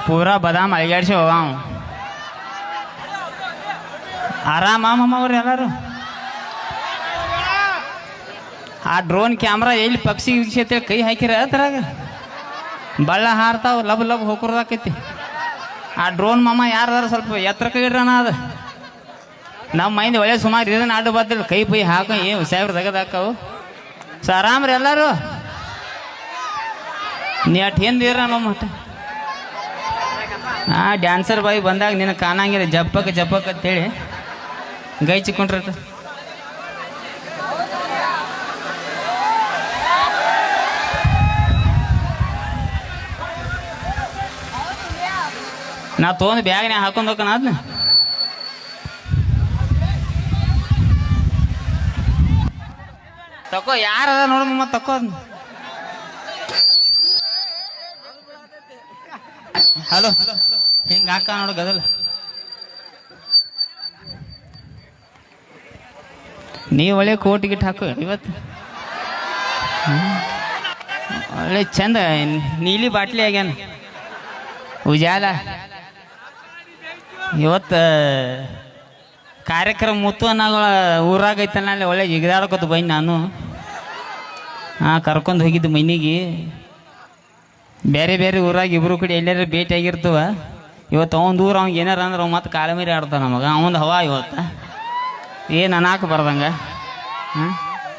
ಪೂರಾ ಬದಾಮ್ ಅಳಿಗಾಡ್ಸಿ ಹೋಗಾವ ಆರಾಮ ಅವ್ರು ಎಲ್ಲರೂ. ಆ ಡ್ರೋನ್ ಕ್ಯಾಮ್ರಾ ಎಲ್ಲಿ ಪಕ್ಷಿ ವೀಕ್ಷತೆ ಕೈ ಹಾಕಿರ ಅದ್ರಾಗ ಬಳ್ಳ ಹಾರ್ತಾವ ಲಬ್ ಲಬ್ ಹೋಗ್ರದಾಕೈತಿ. ಆ ಡ್ರೋನ್ ಮಾಮ ಯಾರು ಸ್ವಲ್ಪ ಎತ್ತರ ಕೈ ಇಡ್ರಣ ಅದು ನಮ್ಮ ಮೈಂದ ಒಳ್ಳೆ ಸುಮಾರು ಇದನ್ನ ಆಡು ಬದ್ದಿಲ್ಲ ಕೈ ಪೈ ಹಾಕ ಏನು ಸಾವಿರ ತೆಗೆದಾಕವು. ಸೊ ಆರಾಮ್ರಿ ಎಲ್ಲರೂ. ನೀ ಅಟ್ ಹಿಂದಿರ ನಮ್ಮ ಮಟ್ಟ ಡ್ಯಾನ್ಸರ್ ಬಾಯಿ ಬಂದಾಗ ನಿನ್ನ ಕಾಣಂಗಿಲ್ಲ ಜಪ್ಪಕ್ಕೆ ಜಪ್ಪಕ್ಕೆ ಅಂತೇಳಿ ಗೈ ಚಿಕ್ಕೊಂಡ್ರ ನಾ ತೊಗೊಂಡು ಬ್ಯಾಗ್ನ್ಯಾಗ ಹಾಕೊಂಡು ಹೋಗೋಣ ಅದನ್ನ. ತಕೋ ಯಾರ ನೋಡಮ್ಮ ತಕೋ ಅದನ್ನ. ಹಲೋ ಹಿಂಗೆ ಹಾಕ ನೋಡು ಗದಲ್. ನೀ ಒಳ್ಳೆ ಕೋಟಿ ಗಿಟ್ ಹಾಕು ಇವತ್ತು ಒಳ್ಳೆ ಚಂದ ನೀಲಿ ಬಾಟ್ಲಿ ಆಗ್ಯಾನ ಉಜಾಲ. ಇವತ್ತು ಕಾರ್ಯಕ್ರಮ ಮುತ್ತು ಅನ್ನೋ ಊರಾಗೈತಲ್ಲ ಅಲ್ಲಿ ಒಳ್ಳೆ ಜಿಗಿದಾಡ್ಕೊತ ಬೈ ನಾನು. ಕರ್ಕೊಂಡು ಹೋಗಿದ್ದು ಮೈನಿಗೆ ಬೇರೆ ಬೇರೆ ಊರಾಗ ಇಬ್ರು ಕಡೆ ಎಲ್ಲಾರು ಭೇಟಿ ಆಗಿರ್ತವ. ಇವತ್ತು ಅವ್ನ ಊರು ಅವ್ನಿಗೆ ಏನಾರ ಅಂದ್ರೆ ಅವ್ ಮತ್ತೆ ಕಾಲ ಮೀರಿ ಆಡ್ತಾನ ನಮಗೆ ಅವನ ಹವಾ ಇವತ್ತು ಏನು ಅನಾಕ ಬರ್ದಂಗೆ.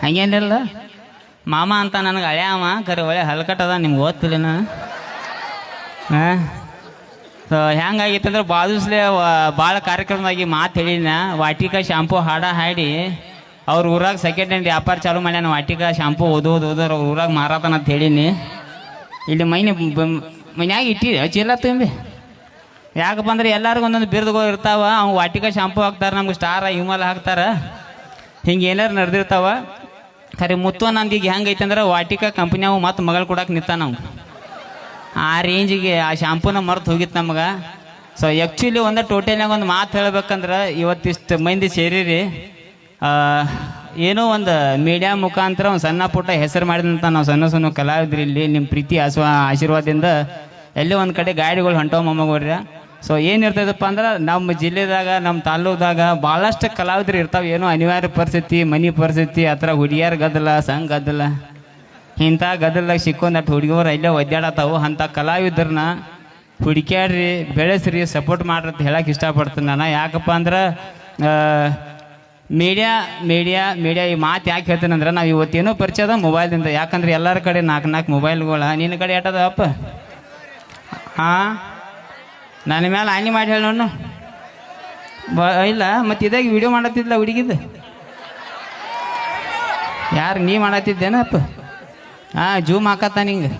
ಹಂಗೇನಿಲ್ಲ ಮಾಮ ಅಂತ ನನಗೆ ಹಳೆ ಅವ ಕರೆ ಒಳ್ಳೆ ಹಲ್ಕಟ್ಟದ ನಿಮ್ಗೆ ಓದ್ತಿಲ್ಲ. ಸೊ ಹೆಂಗಾಗಿತ್ತು ಅಂದ್ರೆ ಬಾದುಸ್ಲೆ ಭಾಳ ಕಾರ್ಯಕ್ರಮದಾಗಿ ಮಾತು ಹೇಳಿನ ವಾಟಿಕ ಶಾಂಪು ಹಾಡ ಹಾಡಿ ಅವ್ರ ಊರಾಗ ಸೆಕೆಂಡ್ ಹ್ಯಾಂಡ್ ವ್ಯಾಪಾರ ಚಾಲು ಮಾಡ್ಯಾನ. ವಾಟಿಕ ಶಾಂಪು ಓದೋದು ಅವ್ರ ಊರಾಗ ಮಾರಾತನ ಅಂತ ಹೇಳೀನಿ. ಇಲ್ಲಿ ಮನ್ಯಾಗ ಇಟ್ಟಿದೆ ಚೀಲ ತುಂಬಿ. ಯಾಕಪ್ಪ ಅಂದ್ರೆ ಎಲ್ಲರಿಗೂ ಒಂದೊಂದು ಬಿರುದುಗಳು ಇರ್ತಾವ. ಅವ್ನು ವಾಟಿಕ ಶಾಂಪು ಹಾಕ್ತಾರೆ, ನಮ್ಗೆ ಸ್ಟಾರ ವಿಮಲ್ ಹಾಕ್ತಾರೆ, ಹಿಂಗೆ ಏನಾರು ನಡೆದಿರ್ತಾವ. ಖರೆ ಮುತ್ತು ನಂದು ಈಗ ಹೆಂಗೈತೆ ಅಂದ್ರೆ ವಾಟಿಕ ಕಂಪ್ನಿಯಾವು ಮತ್ತು ಮಗಳು ಕೊಡಕ್ಕೆ ನಿಂತ ನಾವು ಆ ರೇಂಜಿಗೆ ಆ ಶಾಂಪೂನ ಮರ್ತು ಹೋಗಿತ್ತು ನಮ್ಗೆ. ಸೊ ಆ್ಯಕ್ಚುಲಿ ಒಂದು ಟೋಟಲ್ನಾಗ ಒಂದು ಮಾತು ಹೇಳ್ಬೇಕಂದ್ರೆ ಇವತ್ತಿಷ್ಟು ಮಂದಿ ಸೇರಿರಿ ಏನೋ ಒಂದು ಮೀಡಿಯಾ ಮುಖಾಂತರ ಒಂದು ಸಣ್ಣ ಪುಟ್ಟ ಹೆಸರು ಮಾಡಿದಂಥ ನಾವು ಸಣ್ಣ ಸಣ್ಣ ಕಲಾವಿದ್ರು ಇಲ್ಲಿ ನಿಮ್ಮ ಪ್ರೀತಿ ಆಶೀರ್ವಾದದಿಂದ ಎಲ್ಲೇ ಒಂದು ಕಡೆ ಗಾಡಿಗಳು ಹೊಂಟವ ಮೊಮ್ಮಗೋಡ್ರಿ. ಸೊ ಏನಿರ್ತದಪ್ಪ ಅಂದ್ರೆ ನಮ್ಮ ಜಿಲ್ಲೆದಾಗ ನಮ್ಮ ತಾಲೂಕದಾಗ ಭಾಳಷ್ಟು ಕಲಾವಿದ್ರು ಇರ್ತಾವೆ. ಏನೋ ಅನಿವಾರ್ಯ ಪರಿಸ್ಥಿತಿ ಮನೆ ಪರಿಸ್ಥಿತಿ ಆ ಥರ ಹುಡುಗಿಯರ ಗದ್ದಲ ಸಂಘ ಗದ್ದಲ ಇಂಥ ಗದ್ದಲ್ದಾಗ ಸಿಕ್ಕೊಂದಟ್ಟು ಹುಡುಗಿಯವರು ಇಲ್ಲೇ ಒದ್ದಾಡತ್ತಾವು. ಅಂಥ ಕಲಾವಿದ್ರನ್ನ ಹುಡುಕ್ಯಾಡ್ರಿ ಬೆಳೆಸ್ರಿ ಸಪೋರ್ಟ್ ಮಾಡ್ರಿ ಅಂತ ಹೇಳಕ್ಕೆ ಇಷ್ಟಪಡ್ತೀನಿ ನಾನು. ಯಾಕಪ್ಪ ಅಂದ್ರೆ ಮೀಡಿಯಾ ಈ ಮಾತು ಯಾಕೆ ಹೇಳ್ತೀನಿ ಅಂದ್ರೆ ನಾವು ಇವತ್ತೇನೋ ಪರಿಚಯದ ಮೊಬೈಲ್ದಿಂದ. ಯಾಕಂದ್ರೆ ಎಲ್ಲರ ಕಡೆ ನಾಲ್ಕು ಮೊಬೈಲ್ಗಳ ನಿನ್ನ ಕಡೆ ಎಟ್ಟದ ಅಪ್ಪ ನನ್ನ ಮೇಲೆ ಆನಿ ಮಾಡಿ ಹೇಳಿ ನೋಡು ಇಲ್ಲ ಮತ್ತು ಇದಾಗ ವಿಡಿಯೋ ಮಾಡತ್ತಿದ್ಲ ಹುಡುಗಿದ್ದು ಯಾರು ನೀ ಮಾಡತ್ತಿದ್ದೇನಪ್ಪ ಜೂಮ್ ಹಾಕತ್ತ ನಿಂಗೆ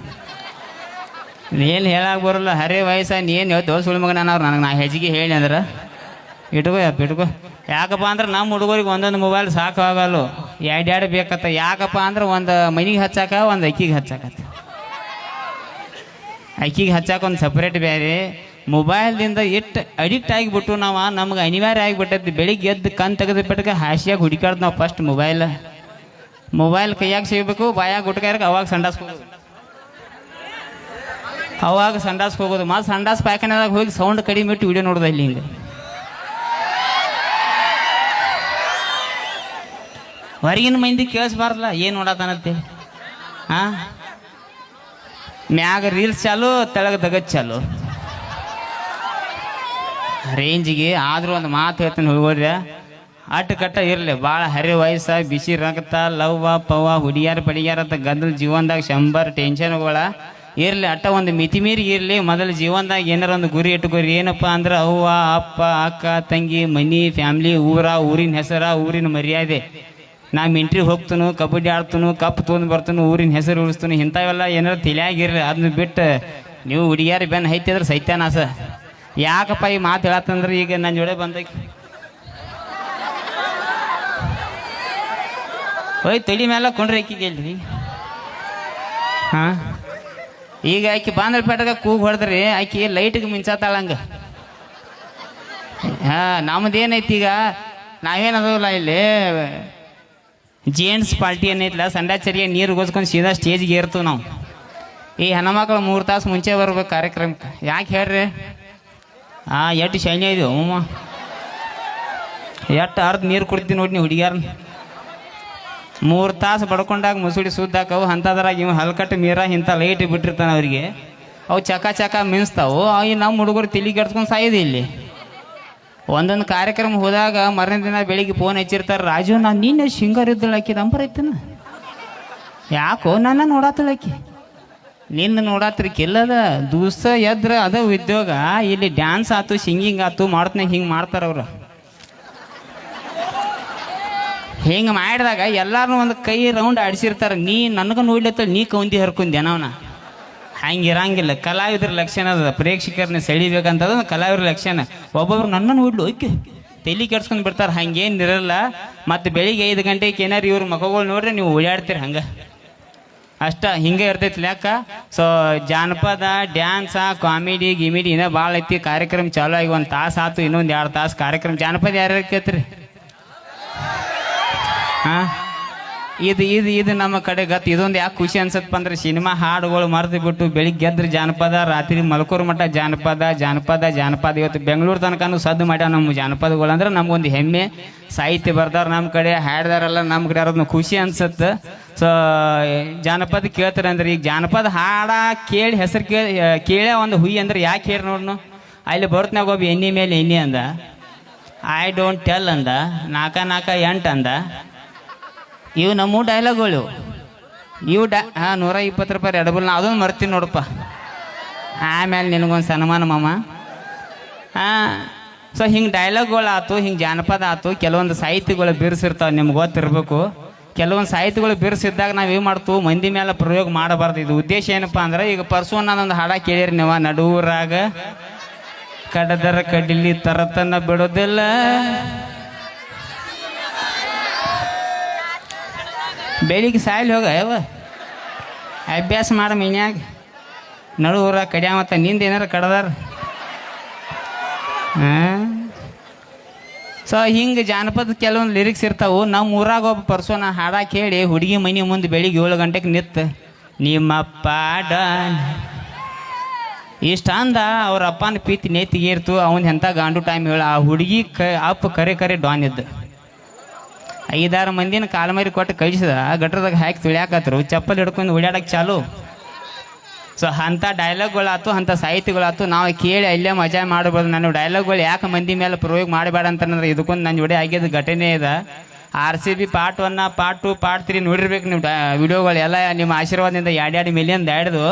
ಏನು ಹೇಳಕ್ಕೆ ಬರೋಲ್ಲ. ಹರೇ ವಯಸ್ಸ ನೀನು ಹೇಳ್ತು ಸುಳ್ಳು ಮಗನ ಅವ್ರು ನನಗೆ ನಾ ಹೆಚ್ಚಿಗೆ ಹೇಳಿ ಅಂದ್ರೆ ಇಟ್ಕೋ ಇಟ್ಕೋ. ಯಾಕಪ್ಪ ಅಂದ್ರೆ ನಮ್ಮ ಹುಡುಗರಿಗೆ ಒಂದೊಂದು ಮೊಬೈಲ್ ಸಾಕು ಆಗಲ್ಲ, ಎರಡು ಬೇಕತ್ತ. ಯಾಕಪ್ಪ ಅಂದ್ರೆ ಒಂದು ಮನೆಗೆ ಹಚ್ಚಾಕ ಒಂದು ಅಕ್ಕಿಗೆ ಹಚ್ಚಾಕತ್ತ. ಅಕ್ಕಿಗೆ ಹಚ್ಚಾಕ ಒಂದು ಸಪ್ರೇಟ್ ಬೇರೆ. ಮೊಬೈಲ್ದಿಂದ ಎಷ್ಟು ಅಡಿಕ್ಟ್ ಆಗಿಬಿಟ್ಟು ನಾವು ನಮ್ಗೆ ಅನಿವಾರ್ಯ ಆಗಿಬಿಟ್ಟೈತಿ. ಬೆಳಿಗ್ಗೆ ಎದ್ದು ಕಣ್ ತೆಗೆದು ಬಿಟ್ಟಕ್ಕೆ ಹಾಸಿಯಾಗಿ ಹುಡುಕಾಡ್ದು ನಾವು ಫಸ್ಟ್ ಮೊಬೈಲ್ ಕೈಯಾಗ ಸಿಗಬೇಕು, ಬಾಯಾಗ ಗುಟ್ಕಾಯಕ್ಕೆ ಅವಾಗ ಸಂಡಾಸ್ಗೆ ಹೋಗೋದು ಮತ್ತು ಸಂಡಾಸ್ ಪ್ಯಾಕನ್ಯಾಗ ಹೋಗಿ ಸೌಂಡ್ ಕಡಿಮೆ ಇಟ್ಟು ವಿಡಿಯೋ ನೋಡೋದು ಇಲ್ಲಿ ಹಿಂಗೆ ಹೊರಗಿನ ಮಂದಿ ಕೇಳಿಸ್ಬಾರ್ದಲ್ಲ ಏನು ನೋಡತ್ತಾನತ್ತೆ. ಮ್ಯಾಗ ರೀಲ್ಸ್ ಚಾಲು ತೆಳಗೆ ದಗದ್ ಚಾಲು ರೇಂಜಿಗೆ. ಆದರೂ ಒಂದು ಮಾತು ಹೇಳ್ತೀನಿ ಹುಡುಗರ್ಯ ಅಟ್ಟು ಕಟ್ಟ ಇರಲಿ ಭಾಳ ಹರಿ ವಯಸ್ಸ ಬಿಸಿ ರಕ್ತ ಲವ್ವ ಪವ್ವ ಹುಡಿಯಾರ ಪಡಿಯಾರ ಅಂತ ಗದ್ದಲ ಜೀವನದಾಗ 100 ಟೆನ್ಷನ್ಗಳ ಇರಲಿ. ಅಟ್ಟ ಒಂದು ಮಿತಿ ಮೀರಿ ಇರಲಿ. ಮೊದಲು ಜೀವನದಾಗ ಏನಾರ ಒಂದು ಗುರಿ ಇಟ್ಕೋರಿ. ಏನಪ್ಪ ಅಂದ್ರೆ ಅವ್ವ ಅಪ್ಪ ಅಕ್ಕ ತಂಗಿ ಮನಿ ಫ್ಯಾಮ್ಲಿ ಊರಿನ ಹೆಸರ ಊರಿನ ಮರ್ಯಾದೆ. ನಾ ಮಿಂಟ್ರಿಗೆ ಹೋಗ್ತಾನು, ಕಬಡ್ಡಿ ಆಡ್ತಾನು, ಕಪ್ ತೊಗೊಂಡು ಬರ್ತಾನು, ಊರಿನ ಹೆಸರು ಉಳಿಸ್ತಾನು. ಇಂಥವೆಲ್ಲ ಏನಾರು ತಿಳಿಯಾಗಿರ್ರಿ. ಅದನ್ನ ಬಿಟ್ಟು ನೀವು ಹುಡುಗಿಯಾರ ಬೆನ್ನು ಹೈತಿದ್ರೆ ಸೈತ್ಯಾನಾಸ. ಯಾಕಪ್ಪ ಈ ಮಾತು ಹೇಳತ್ತಂದ್ರೆ ಈಗ ನನ್ನ ಜೋಡೆ ಬಂದಕ್ಕೆ ಹೋಯ್ ತಡಿ ಮೇಲೆ ಕೊಂಡ್ರೆ ಆಕಿಗೆ ಇಲ್ರಿ. ಈಗ ಆಕಿ ಬಾಂಧಳ್ಪೇಟೆಗೆ ಕೂಗು ಹೊಡೆದ್ರಿ ಆಕಿ ಲೈಟಿಗೆ ಮಿಂಚಾತಾಳಂಗೆ. ನಮ್ದೇನೈತಿ ಈಗ ನಾವೇನದಲ್ಲ ಇಲ್ಲಿ ಜೆಂಟ್ಸ್ ಪಾರ್ಟಿ ಏನೈತಿಲ್ಲ ಸಂಡಾಚರಿಗೆ ನೀರು ಗೋಸ್ಕೊಂಡು ಸೀದಾ ಸ್ಟೇಜ್ಗೆ ಏರ್ತೀವಿ ನಾವು. ಈ ಹೆಣ್ಮಕ್ಳು 3 ತಾಸು ಮುಂಚೆ ಬರ್ಬೇಕು ಕಾರ್ಯಕ್ರಮಕ್ಕೆ. ಯಾಕೆ ಹೇಳ್ರಿ? ಎಷ್ಟು ಶೈನ್ಯ ಇದೆಯೋ ಅಮ್ಮ, ಎಷ್ಟು ಅರ್ಧ ನೀರು ಕುಡ್ತೀನಿ ನೋಡಿ ನೀವು ಹುಡುಗಿಯಾರ. 3 ತಾಸು ಬಡ್ಕೊಂಡಾಗ ಮುಸುಡಿ ಸುದ್ದಾಕವು ಅಂಥದ್ರಾಗ ಇವ್ ಹಲ್ಕಟ್ಟು ಮೀರ ಇಂಥ ಲೈಟ್ ಬಿಟ್ಟಿರ್ತಾನೆ ಅವ್ರಿಗೆ. ಅವು ಚಕ ಮಿನ್ಸ್ತಾವು. ಈ ನಮ್ಮ ಹುಡುಗರು ತಿಳಿ ಕೆಡ್ಸ್ಕೊಂಡು ಸಾಯೋದು ಇಲ್ಲಿ. ಒಂದೊಂದು ಕಾರ್ಯಕ್ರಮ ಹೋದಾಗ ಮರನೇ ದಿನ ಬೆಳಿಗ್ಗೆ ಫೋನ್ ಹಚ್ಚಿರ್ತಾರೆ, ರಾಜು ನಾನು ನಿನ್ನೆ ಶೃಂಗಾರ ಇದ್ದಳಾಕಿ ನಂಬರ್ ಐತನ, ಯಾಕೋ ನನ್ನ ನೋಡಾತಳಾಕಿ, ನಿನ್ನ ನೋಡಾತ್ರಿಕಿಲ್ಲದ ದೂಸ ಎದ್ರ ಅದ ಉದ್ಯೋಗ. ಇಲ್ಲಿ ಡ್ಯಾನ್ಸ್ ಆಯ್ತು, ಸಿಂಗಿಂಗ್ ಆಯ್ತು, ಮಾಡ್ತಾನೆ ಹಿಂಗೆ ಮಾಡ್ತಾರವ್ರು. ಹಿಂಗೆ ಮಾಡಿದಾಗ ಎಲ್ಲಾರನ್ನೂ ಒಂದು ಕೈ ರೌಂಡ್ ಆಡಿಸಿರ್ತಾರೆ. ನೀ ನನಗೆ ನೋಡ್ಲತ್ತ ನೀ ಕೌಂದಿ ಹರ್ಕೊಂಡೆ ನಾವನ. ಹಂಗಿರಂಗಿಲ್ಲ. ಕಲಾವಿದ್ರ ಲಕ್ಷಣ ಅದ, ಪ್ರೇಕ್ಷಕರನ್ನ ಸೆಳಿಬೇಕಂತದ ಕಲಾವಿದ್ರ ಲಕ್ಷಣ. ಒಬ್ಬೊಬ್ರು ನನ್ನ ನೋಡ್ಲು ಓಕೆ ತಲೆ ಕೆಡ್ಸ್ಕೊಂಡು ಬಿಡ್ತಾರೆ. ಹಂಗೇನು ಇರಲ್ಲ. ಮತ್ತು ಬೆಳಿಗ್ಗೆ 5 ಗಂಟೆಗೆ ಏನಾರು ಇವ್ರ ಮಗಗಳು ನೋಡ್ರಿ ನೀವು ಓಡಾಡ್ತೀರಿ ಹಂಗೆ ಅಷ್ಟ. ಹಿಂಗೆ ಇರ್ತೈತಿ ಲೆಕ್ಕ. ಸೊ ಜಾನಪದ ಡ್ಯಾನ್ಸ ಕಾಮಿಡಿ ಗಿಮಿಡಿ ಇನ್ನೂ ಭಾಳ ಐತಿ. ಕಾರ್ಯಕ್ರಮ ಚಾಲೂ ಆಗಿ 1 ತಾಸು ಆಯ್ತು, ಇನ್ನೊಂದು 2 ತಾಸು ಕಾರ್ಯಕ್ರಮ. ಜಾನಪದ ಯಾರ್ಯಾರು ಕೇಳ್ತೀರಿ? ಹಾಂ, ಇದು ನಮ್ಮ ಕಡೆ ಗತ್ತು. ಇದೊಂದು ಯಾಕೆ ಖುಷಿ ಅನ್ಸತ್ತಪ್ಪ ಅಂದ್ರೆ ಸಿನಿಮಾ ಹಾಡುಗಳು ಮರೆತು ಬಿಟ್ಟು ಬೆಳಿಗ್ಗೆ ಎದ್ರೆ ಜಾನಪದ, ರಾತ್ರಿ ಮಲ್ಕೋರ್ ಮಟ್ಟ ಜಾನಪದ ಜಾನಪದ ಜಾನಪದ. ಇವತ್ತು ಬೆಂಗಳೂರು ತನಕನೂ ಸದ್ದು ಮಾಡ್ಯಾವ ನಮ್ಮ ಜಾನಪದಗಳು. ಅಂದ್ರೆ ನಮ್ಗೊಂದು ಹೆಮ್ಮೆ. ಸಾಹಿತ್ಯ ಬರ್ದವ್ರು ನಮ್ಮ ಕಡೆ, ಹಾಡ್ದಾರಲ್ಲ ನಮ್ಮ ಕಡೆ, ಅದನ್ನ ಖುಷಿ ಅನ್ಸತ್ತೆ. ಸೊ ಜಾನಪದ ಕೇಳ್ತಾರೆ ಅಂದ್ರೆ ಈಗ ಜಾನಪದ ಹಾಡ ಕೇಳಿ ಹೆಸರು ಕೇಳೇ ಒಂದು ಹುಯಿ ಅಂದ್ರೆ ಯಾಕೆ ಹೇಳಿ ನೋಡ್ನು. ಅಲ್ಲಿ ಬರ್ತನಾಗ ಒಬ್ಬ ಎಣ್ಣೆ ಮೇಲೆ ಎಣ್ಣೆ ಅಂದ, ಐ ಡೋಂಟ್ ಟೆಲ್ ಅಂದ, 4 4 8 ಅಂದ. ಇವು ನಮ್ಮ ಡೈಲಾಗ್ಗಳು ಇವು. 120 ರೂಪಾಯಿ ಎಡಬಲ್. ನಾ ಅದೊಂದು ಮರ್ತೀನಿ ನೋಡಪ್ಪ. ಆಮೇಲೆ ನಿನಗೊಂದು ಸನ್ಮಾನ ಮಾಮ. ಸೊ ಹಿಂಗೆ ಡೈಲಾಗ್ಗಳು ಆಯ್ತು, ಹಿಂಗೆ ಜಾನಪದ ಆಯ್ತು. ಕೆಲವೊಂದು ಸಾಹಿತ್ಯಗಳು ಬಿರ್ಸಿರ್ತಾವೆ, ನಿಮ್ಗೆ ಗೊತ್ತಿರಬೇಕು. ಕೆಲವೊಂದು ಸಾಹಿತ್ಯಗಳು ಬಿರ್ಸಿದ್ದಾಗ ನಾವು ಏನು ಮಾಡ್ತೀವಿ, ಮಂದಿ ಮೇಲೆ ಪ್ರಯೋಗ ಮಾಡಬಾರ್ದು. ಇದು ಉದ್ದೇಶ ಏನಪ್ಪ ಅಂದ್ರೆ, ಈಗ ಪರ್ಸು ಅನ್ನೋದೊಂದು ಹಾಡ ಕೇಳಿರಿ ನೀವು, ನಡುವರಾಗ ಕಡದರ ಕಡಿಲಿ ತರತನ ಬಿಡೋದಿಲ್ಲ, ಬೆಳಿಗ್ಗೆ ಸಾಯಲಿ ಹೋಗ ಯಾವ ಅಭ್ಯಾಸ ಮಾಡ ಮೀನ್ಯಾಗ ನಡುವರ ಕಡಿಯ. ಮತ್ತು ನಿಂದ ಏನಾರು ಕಡದಾರ. ಸೊ ಹಿಂಗೆ ಜಾನಪದ ಕೆಲವೊಂದು ಲಿರಿಕ್ಸ್ ಇರ್ತಾವೆ. ನಮ್ಮ ಊರಾಗ ಒಬ್ಬ ಪರ್ಸೋನ ಹಾಡ ಕೇಳಿ ಹುಡುಗಿ ಮನೆ ಮುಂದೆ ಬೆಳಿಗ್ಗೆ 7 ಗಂಟೆಗೆ ನಿಂತು ನಿಮ್ಮಪ್ಪ ಡಾನ್ ಇಷ್ಟ ಅಂದ. ಅವ್ರ ಅಪ್ಪನ ಪ್ರೀತಿ ನೇತಿಗೇರ್ತು. ಅವನು ಎಂಥ ಗಾಂಡು ಟೈಮ್ ಹೇಳ. ಆ ಹುಡುಗಿ ಅಪ್ಪ ಕರೆ ಡಾನ್ ಇದ್ದು 5-6 ಮಂದಿನ ಕಾಲಮರಿ ಕೊಟ್ಟು ಕಳಿಸಿದ. ಗಟ್ರದಾಗ ಹಾಕಿ ತುಳಿಯಾಕತ್ರು, ಚಪ್ಪಲ್ ಹಿಡ್ಕೊಂಡು ಓಡಾಡಕ್ಕೆ ಚಾಲು. ಸೊ ಅಂಥ ಡೈಲಾಗ್ಗಳಾಯ್ತು, ಅಂಥ ಸಾಹಿತ್ಯಗಳಾಯ್ತು. ನಾವು ಕೇಳಿ ಅಲ್ಲೇ ಮಜಾ ಮಾಡಬಾರ್ದು. ನಾನು ಡೈಲಾಗ್ಗಳು ಯಾಕೆ ಮಂದಿ ಮೇಲೆ ಪ್ರಯೋಗ ಮಾಡಬೇಡ ಅಂತಂದ್ರೆ ಇದಕ್ಕೊಂದು ನನ್ನ ಜೋಡಿ ಆಗಿದ್ದು ಘಟನೆ ಇದೆ. RCB ಪಾರ್ಟ್ 1 ಪಾರ್ಟ್ 2 ಪಾರ್ಟ್ 3 ನೋಡಿರ್ಬೇಕು ನೀವು ವಿಡಿಯೋಗಳು ಎಲ್ಲ. ನಿಮ್ಮ ಆಶೀರ್ವಾದದಿಂದ 2 ಮಿಲಿಯನ್ ದಾಡ್ದು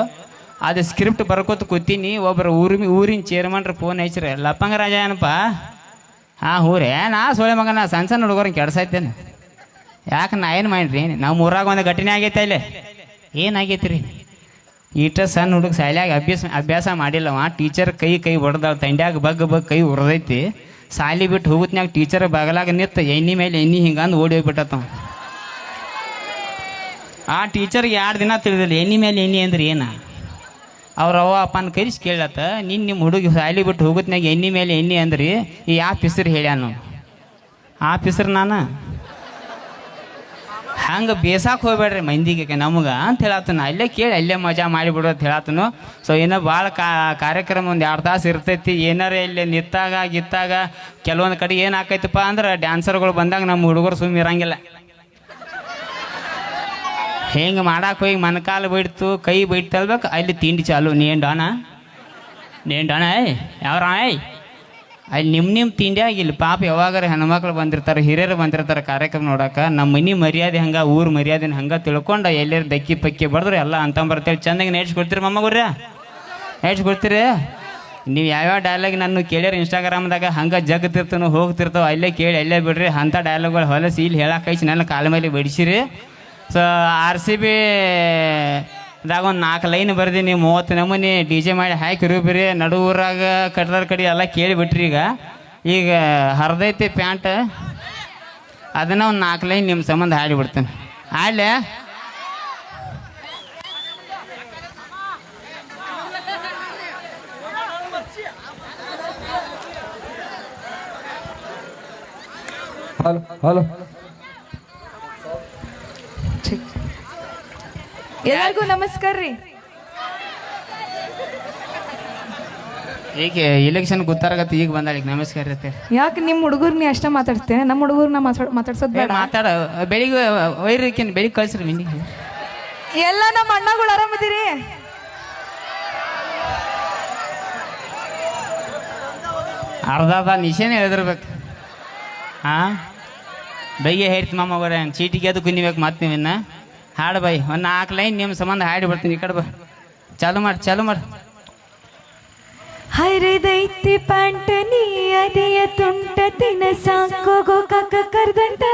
ಅದು ಸ್ಕ್ರಿಪ್ಟ್ ಬರ್ಕೋತ ಕೂತೀನಿ. ಒಬ್ಬರು ಊರಿನ ಚೇರ್ಮನ್ರು ಫೋನ್ ಹಚ್ಚಿರ, ಲಪ್ಪಂಗ ರಾಜ ಏನಪ್ಪ? ಊರೇ ನಾ ಸೋಳೆ ಮಗನ ಸಣ್ಣ ಹುಡುಗರನ್ನ ಕೆಡ್ಸಾಯ್ತೇನೆ. ಯಾಕೆ ನಾ ಏನು ಮಾಡಿರಿ? ನಮ್ಮ ಊರಾಗ ಒಂದು ಘಟನೆ ಆಗೈತೆ. ಅಲ್ಲೇ ಏನಾಗೈತಿ ರೀ? ಈಟ ಸಣ್ಣ ಹುಡುಗ ಶಾಲ್ಯಾಗ ಅಭ್ಯಾಸ ಮಾಡಿಲ್ಲವ. ಟೀಚರ್ ಕೈ ಹೊಡೆದಾಳ. ತಂಡ್ಯಾಗ ಬಗ್ ಕೈ ಉರದೈತಿ. ಸಾಲಿ ಬಿಟ್ಟು ಹೋಗುತ್ನ್ಯಾಗ ಟೀಚರ್ ಬಗಲಾಗ ನಿಂತು ಎಣ್ಣೆ ಮೇಲೆ ಎಣ್ಣೆ ಹಿಂಗಂದು ಓಡಿ ಹೋಗ್ಬಿಟ್ಟತ್ತ. ಆ ಟೀಚರ್ಗೆ 2 ದಿನ ತಿಳಿದಿಲ್ಲ ಎಣ್ಣೆ ಮೇಲೆ ಎಣ್ಣೆ ಅಂದ್ರೆ ಏನ. ಅವ್ರ ಅವ್ವ ಅಪ್ಪನ ಕರಿಸಿ ಕೇಳತ್ತ, ನಿಮ್ಮ ಹುಡುಗಿ ಸಾಲಿ ಬಿಟ್ಟು ಹೋಗುತ್ನ್ಯಾಗ ಎಣ್ಣೆ ಮೇಲೆ ಎಣ್ಣೆ ಅಂದ್ರಿ ಈ ಯಾವ ಪಿಸ್ರು ಹೇಳ್ಯಾನು? ಆ ಪಿಸ್ರು ನಾನು ಹಂಗೆ ಬೇಸಾಕ್ ಹೋಗ್ಬೇಡ್ರಿ ಮಂದಿಗೆ ನಮ್ಗೆ ಅಂತ ಹೇಳತ್ತನ. ಅಲ್ಲೇ ಕೇಳಿ ಅಲ್ಲೇ ಮಜಾ ಮಾಡಿಬಿಡು ಅಂತ ಹೇಳತ್ತನು. ಸೊ ಏನೋ ಭಾಳ ಕಾರ್ಯಕ್ರಮ ಒಂದು 2 ತಾಸು ಇರ್ತೈತಿ. ಏನಾರ ಇಲ್ಲಿ ನಿಂತಾಗ ಗಿತ್ತಾಗ ಕೆಲವೊಂದು ಕಡೆ ಏನು ಆಕೈತಪ್ಪ ಅಂದ್ರೆ ಡ್ಯಾನ್ಸರ್ಗಳು ಬಂದಾಗ ನಮ್ಮ ಹುಡುಗರು ಸುಮ್ಮನೆ ಇರಂಗಿಲ್ಲ. ಹೆಂಗೆ ಮಾಡಕ್ಕೆ ಹೋಗಿ ಮನಕಾಲು ಬೈಡ್ತು, ಕೈ ಬೈಡ್ತಲ್ಬೇಕು, ಅಲ್ಲಿ ತಿಂಡಿ ಚಾಲು. ನೇನು ಡಾನ ಯಾವ್ರ ಅಲ್ಲಿ ನಿಮ್ಮ ತಿಂಡಿ ಆಗಿಲ್ಲ. ಪಾಪ ಯಾವಾಗಾರ ಹೆಣ್ಮಕ್ಳು ಬಂದಿರ್ತಾರೆ, ಹಿರಿಯರು ಬಂದಿರ್ತಾರೆ ಕಾರ್ಯಕ್ರಮ ನೋಡೋಕೆ. ನಮ್ಮ ಮನೆ ಮರ್ಯಾದೆ ಹಂಗೆ, ಊರು ಮರ್ಯಾದೆನ ಹಂಗೆ ತಿಳ್ಕೊಂಡು ಎಲ್ಲರೂ ದಕ್ಕಿ ಪಕ್ಕಿ ಬಡಿದ್ರೆ ಎಲ್ಲ ಅಂತ ಬರ್ತೇಳಿ ಚೆಂದಾಗಿ ನೆಡ್ಸ್ಕೊಡ್ತೀರಿ ಮಮ್ಮಗುರ್ರ, ನೆಡ್ಸ್ಕೊಡ್ತೀರಿ. ನೀವು ಯಾವ್ಯಾವ ಡೈಲಾಗ್ ನಾನು ಕೇಳ್ಯಾರ ಇನ್ಸ್ಟಾಗ್ರಾಮ್ದಾಗ ಹಂಗೆ ಜಗತ್ತಿರ್ತಾನೋ ಹೋಗ್ತಿರ್ತಾವೆ, ಅಲ್ಲೇ ಕೇಳಿ ಅಲ್ಲೇ ಬಿಡ್ರಿ. ಅಂಥ ಡೈಲಾಗ್ಗಳು ಹೊಲಸಿ ಇಲ್ಲಿ ಹೇಳಕ್ಕೆ ನನ್ನ ಕಾಲ ಮೇಲೆ ಬಡಿಸಿರಿ. ಸೊ RCB ದಾಗ ಒಂದು 4 ಲೈನ್ ಬರ್ದೀನಿ. 30 ನಮೂನಿ DJ ಮಾಡಿ ಹಾಕಿ ರೂಪಿರಿ. ನಡುವರಾಗ ಕಟ್ಟದಾರ ಕಡೆ ಎಲ್ಲ ಕೇಳಿಬಿಟ್ರಿ. ಈಗ ಹರಿದೈತಿ ಪ್ಯಾಂಟ್, ಅದನ್ನು ಒಂದು 4 ಲೈನ್ ನಿಮ್ಮ ಸಂಬಂಧ ಹಾಡಿಬಿಡ್ತೇನೆ. ಹಾಡ್ಲೆ ಹಲೋ ಎಲ್ಲರಿಗೂ ನಮಸ್ಕಾರ ರೀ. ಈಗ ಇಲೆಕ್ಷನ್ ಗೊತ್ತಾರಗತ್ತೆ ಈಗ ಬಂದಾಳ ಈಗ ನಮಸ್ಕಾರ ಇರುತ್ತೆ ಯಾಕೆ ನಿಮ್ಮ ಹುಡುಗರು ನೀ ಅಷ್ಟ ಮಾತಾಡ್ತೇನೆ ನಮ್ಮ ಹುಡುಗರ್ನ ಮಾತಾಡ್ಸೋದು ಬೇಡ ಮಾತಾಡ ಬೆಳಿಗ್ಗೆ ವೈರಿಕೇನು ಬೆಳಿಗ್ಗೆ ಕಳ್ಸ್ರಿ ಮಿನಿಗೆ ಎಲ್ಲ ನಮ್ಮ ಅಣ್ಣಗಳು ಆರಾಮದಿರಿ ಅರ್ಧ ನಿಶೇನೆ ಹೇಳಿದಿರ್ಬೇಕು ಹಾಂ ಬೈಗೆ ಹೇಳ್ತಿ ಮಾಮಗೋರ ಚೀಟಿಗೆ ಅದು ಕುನಿಬೇಕು ಮತ್ತೆ ನೀವಿನ್ನ ಹಾಡು ಬೈ ಒಂದು 4 ಲೈನ್ ನಿಮ್ಮ ಸಂಬಂಧ ಹಾಡಿ ಬರ್ತೀನಿ ಈ ಕಡೆ ಬಾ ಚಾಲು ಮಾಡಿ ಹರಿದೈತಿ ಪ್ಯಾಂಟ ನೀ ಅದಿಯ ತುಂಟ ತಿನ ಸಾಕೋಗೋ ಕಕ್ಕ ಕರ್ದಂಟ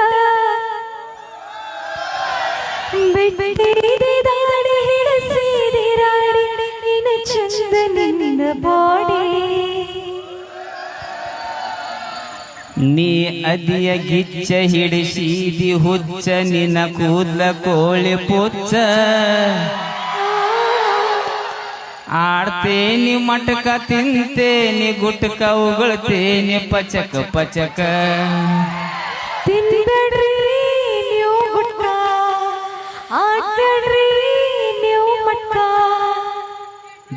ಬಿಟ್ಟಿದಾಡಿ ಹಿಡಿಸಿದಿರಾಡಿ ನಿನ್ನ ಚಂದ ನಿನ್ನ ಬಾಡಿ ನೀ ಅದಿಯ ಗಿಚ್ಚ ಹಿಡಿಸಿದಿ ಹುಚ್ಚ ನಿನ್ನ ಕೂದ್ಲ ಕೋಳಿ ಪುಚ್ಚ ಆಡ್ತೇನಿ ಮಟಕ ತಿಂತೇನಿ ಗುಟ್ಕ ಉಗುಳ್ತೇನಿ ಪಚಕ ತಿನ್ಬೇಡ್ರಿ ನೀವು ಗುಟ್ಕ ಆಡ್ಬೇಡ್ರಿ ನೀವು ಮಟ್ಕ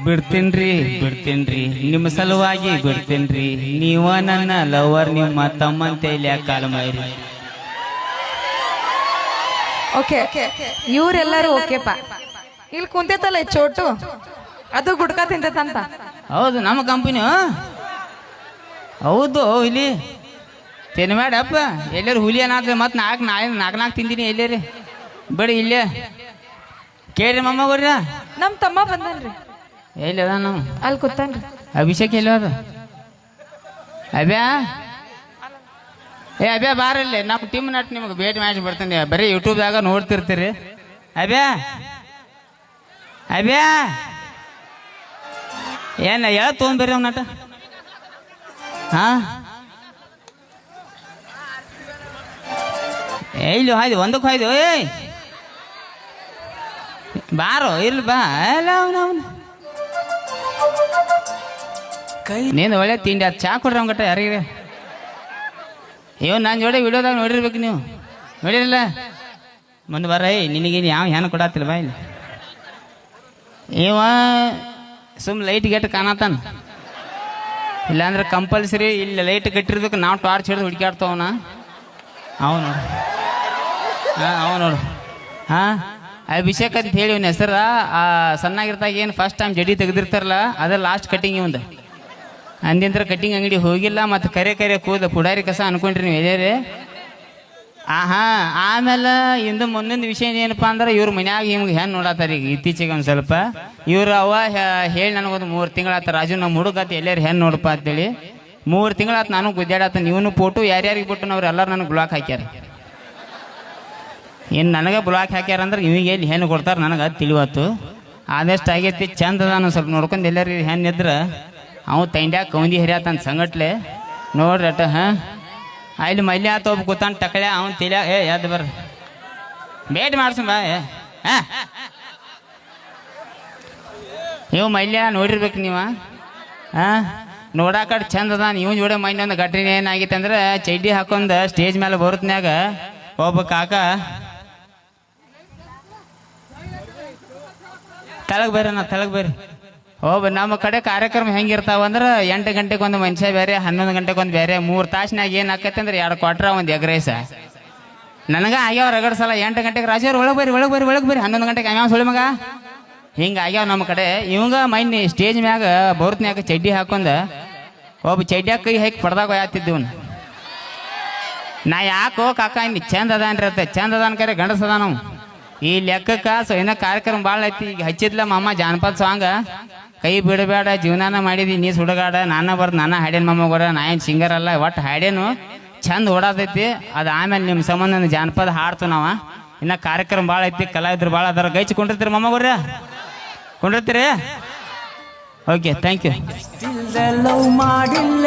ಬಿಡ್ತೀನ್ರಿ ನಿಮ್ಮ ಸಲುವಾಗಿ ಬಿಡ್ತೀನ್ರಿ ನೀವ ನನ್ನ ಲವರ್ ನಿಮ್ಮ ತಮ್ಮಂತೇಲಿ ಕಾಲ ಮೈರಿ ಓಕೆ ಇವರೆಲ್ಲರೂ ಓಕೆಪ್ಪ ಇಲ್ಲಿ ಕುಂತೈತಲ್ಲ ಚೋಟು ಅದು ಗುಡ್ಕ ತಿಂತೈತಂತ ಹೌದು ನಮ್ಮ ಕಂಪನಿ ಹೌದು ಇಲ್ಲಿ ತಿನ್ಬೇಡಪ್ಪ ಎಲ್ಲರೂ ಹುಲಿ ಏನಾದ್ರೆ ಮತ್ತೆ ನಾಲ್ಕು ತಿಂತೀನಿ ಎಲ್ಲೇರಿ ಬೇಡಿ ಇಲ್ಲೇ ಕೇಳ್ರಿ ಮಮ್ಮಗೋರ್ರ ನಮ್ಮ ತಮ್ಮ ಬಂದನ್ರಿ ಎಲ್ಲಿ ಅದ ನಾವು ಅಲ್ಲಿ ಕೂತಾನ್ರಿ ಅಭಿಷೇಕ್ ಎಲ್ಲಿ ಅದ ಅಬ್ಯಾ ಅಬ್ಯಾ ಬಾರಲ್ಲಿ ನಮ್ಮ ಟೀಮ್ ನಟ್ ನಿಮಗೆ ಭೇಟಿ ಮ್ಯಾಚ್ ಬರ್ತೀನಿ ಬರೀ ಯೂಟ್ಯೂಬ್ದಾಗ ನೋಡ್ತಿರ್ತೀರಿ ಅಬ್ಯಾ ಏನ ಯಾವ ತೊಗೊಂಡ್ಬರ್ರಿ ಅವ್ನ ನಟ ಇಲ್ಲಿ ಹಾಯ್ದು ಒಂದಕ್ಕೆ ಹಾಯ್ದು ಏಯ್ ಬಾರೋ ಇರ್ಲಿ ಬಾ ಅಲ್ಲ ಅವನು ನೀನು ಒಳ್ಳೆ ತಿಂಡಿ ಅದು ಚಾ ಕೊಡ್ರಿ ಅವ್ನ ಗಟ್ಟ ಯಾರಿಗೆ ನನ್ನ ಜೋಡಿ ವಿಡಿಯೋದಾಗ ನೋಡಿರ್ಬೇಕು ನೀವು ನೋಡಿರಲ್ಲ ಮುಂದೆ ಬರ ನಿನಗೇನು ಯಾವ ಹೆಣ್ಣು ಕೊಡತ್ತಿಲ್ಲ ಬಾ ಇಲ್ಲಿ ಲೈಟ್ ಗೆಟ್ ಕಾಣತಾನ ಇಲ್ಲಾಂದ್ರೆ ಕಂಪಲ್ಸರಿ ಇಲ್ಲಿ ಲೈಟ್ ಕಟ್ಟಿರ್ಬೇಕು ನಾವು ಟಾರ್ಚ್ ಹಿಡಿದು ಹುಡುಕಾಡ್ತವನ ಅವ ನೋಡು ಅಭಿಷೇಕ್ ಅಂತ ಹೇಳಿ ಇವನ ಹೆಸರ ಸಣ್ಣಾಗಿರ್ತಾಗ ಏನು ಫಸ್ಟ್ ಟೈಮ್ ಜಡಿ ತೆಗೆದಿರ್ತಾರಲ್ಲ ಅದ್ರ ಲಾಸ್ಟ್ ಕಟಿಂಗ್ ಇವಂದ ಅಂದಿಂದ್ರ ಕಟಿಂಗ್ ಅಂಗಡಿ ಹೋಗಿಲ್ಲ ಮತ್ತು ಕರೆ ಕೂದ ಪುಡಾರಿ ಕಸ ಅನ್ಕೊಂಡ್ರಿ ನೀವು ಎದೇರಿ ಆಮೇಲೆ ಇಂದು ಮುಂದಿನ ವಿಷಯ ಏನಪ್ಪಾ ಅಂದ್ರೆ ಇವ್ರ ಮನ್ಯಾಗ ಹಿಂಗೆ ಹೆಣ್ಣು ನೋಡತ್ತಾರ ಈಗ ಇತ್ತೀಚೆಗೆ ಒಂದು ಸ್ವಲ್ಪ ಇವ್ರು ಹೇಳಿ ನನಗೊಂದು 3 ತಿಂಗಳಾತ ರಾಜು ನಮ್ಮ ಹುಡುಗಾತ ಎಲ್ಲಾರು ಹೆಣ್ಣು ನೋಡಪ್ಪ ಅಂತೇಳಿ 3 ತಿಂಗಳಾತ ನಾನು ಗುದ್ದಾಡತ್ತ ನೀವನು ಫೋಟೋ ಯಾರ್ಯಾರಿಗೆ ಬಿಟ್ಟು ಅವ್ರು ಎಲ್ಲರೂ ನನಗೆ ಬ್ಲಾಕ್ ಹಾಕ್ಯಾರ ಇನ್ನು ನನಗೆ ಬ್ಲಾಕ್ ಹಾಕ್ಯಾರ ಅಂದ್ರೆ ಇವಿಗೆ ಎಲ್ಲಿ ಹೆಣ್ಣು ಕೊಡ್ತಾರೆ ನನಗೆ ಅದು ತಿಳಿವತ್ತು ಆದಷ್ಟು ಆಗೈತಿ ಚಂದ ನಾನು ಸ್ವಲ್ಪ ನೋಡ್ಕೊಂಡು ಎಲ್ಲರಿಗೆ ಹೆಣ್ಣು ಇದ್ರೆ ಅವು ತಂಡ್ಯಾಗ ಕೌಂದಿ ಹರಿಯಾತನ ಸಂಗಟ್ಲೆ ನೋಡ್ರಿ ಅಟ ಅಲ್ಲಿ ಮಲ್ಯ ಆತ ಒಬ್ಬ ಕೂತಾನ ಟಕಳೆ ಅವನು ತಿಳ್ಯ ಎದ್ದು ಬರ್ರಿ ಭೇಟಿ ಮಾಡ್ಸನ್ ಬಾ ನೀವು ಮಲ್ಯ ನೋಡಿರ್ಬೇಕು ನೀವು ನೋಡಾಕಡೆ ಚಂದ ಅದ ನೀವು ಜೋಡೆ ಮೈಂಡ್ ಒಂದು ಘಟನೆ ಏನಾಗಿತ್ತು ಅಂದ್ರೆ ಚಡ್ಡಿ ಹಾಕೊಂಡ್ ಸ್ಟೇಜ್ ಮೇಲೆ ಬರುತ್ತನ್ಯಾಗ ಒಬ್ಬ ಕಾಕ ತಳಗ್ ಬರ್ರಿ ಒಬ್ಬ ನಮ್ಮ ಕಡೆ ಕಾರ್ಯಕ್ರಮ ಹೆಂಗಿರ್ತಾವ ಅಂದ್ರೆ 8 ಗಂಟೆಗೆ ಒಂದು ಮನುಷ್ಯ ಬೇರೆ 11 ಗಂಟೆಗೆ ಒಂದು ಬೇರೆ 3 ತಾಸಿನಾಗ ಏನು ಆಕೈತೆ ಅಂದ್ರೆ 2 ಕ್ವಾರ್ಟರ್ ಒಂದು ಎಗ್ ರೈಸ ನನಗೆ ಆಗ್ಯಾವ ರಗಡ್ ಸಲ 8 ಗಂಟೆಗೆ ರಾಜವ್ರು ಒಳಗೆ ಬರ್ರಿ 11 ಗಂಟೆಗೆ ಅವ್ಯಾವ ಸುಳಿ ಮಗ ಹಿಂಗೆ ಆಗ್ಯಾವ ನಮ್ಮ ಕಡೆ ಇವಂಗ ಮೈನ್ ಸ್ಟೇಜ್ ಮ್ಯಾಗ ಬರುತ್ನ್ಯಾಗ ಚಡ್ಡಿ ಹಾಕೊಂಡ ಒಬ್ಬ ಚಡ್ಡಿಯಾಗ ಕೈ ಹಾಕಿ ಪಡ್ದಾಗ ಹೋಯ್ತಿದ್ದವನು ನಾ ಯಾಕೋ ಕಾಕ ಇನ್ನು ಚಂದ ಅದ ಅನ್ರತ್ತೆ ಚಂದ ಅದ ಅನ್ಕರೆ ಗಂಡಸದ ನಾವು ಈ ಲೆಕ್ಕಕ್ಕೆ ಏನೋ ಕಾರ್ಯಕ್ರಮ ಭಾಳ ಐತಿ ಈಗ ಹಚ್ಚಿದ್ಲ ಮಾಮ ಜಾನಪದ ಸಾಂಗ ಕೈ ಬಿಡಬೇಡ ಜೀವನಾನ ಮಾಡಿದಿ ನೀ ಸುಡಗಾಡ ನಾನ ಬರ್ದು ನಾನು ಹಾಡೇನು ಮಮ್ಮಗೋರ ನಾ ಏನು ಸಿಂಗರ್ ಅಲ್ಲ ಒಟ್ಟು ಹಾಡೇನು ಚಂದ ಓಡಾದೈತಿ ಅದು ಆಮೇಲೆ ನಿಮ್ಮ ಸಂಬಂಧ ಜಾನಪದ ಹಾಡ್ತು ನಾವ ಇನ್ನು ಕಾರ್ಯಕ್ರಮ ಭಾಳ ಐತಿ ಕಲಾವಿದ್ರು ಭಾಳ ಅದಾರ ಗೈಚ್ಕೊಂಡಿರ್ತೀರಿ ಮಮ್ಮಗೋರ ಕೊಂಡಿರ್ತೀರಿ ಓಕೆ ಥ್ಯಾಂಕ್ ಯು ಮಾಡಿಲ್ಲ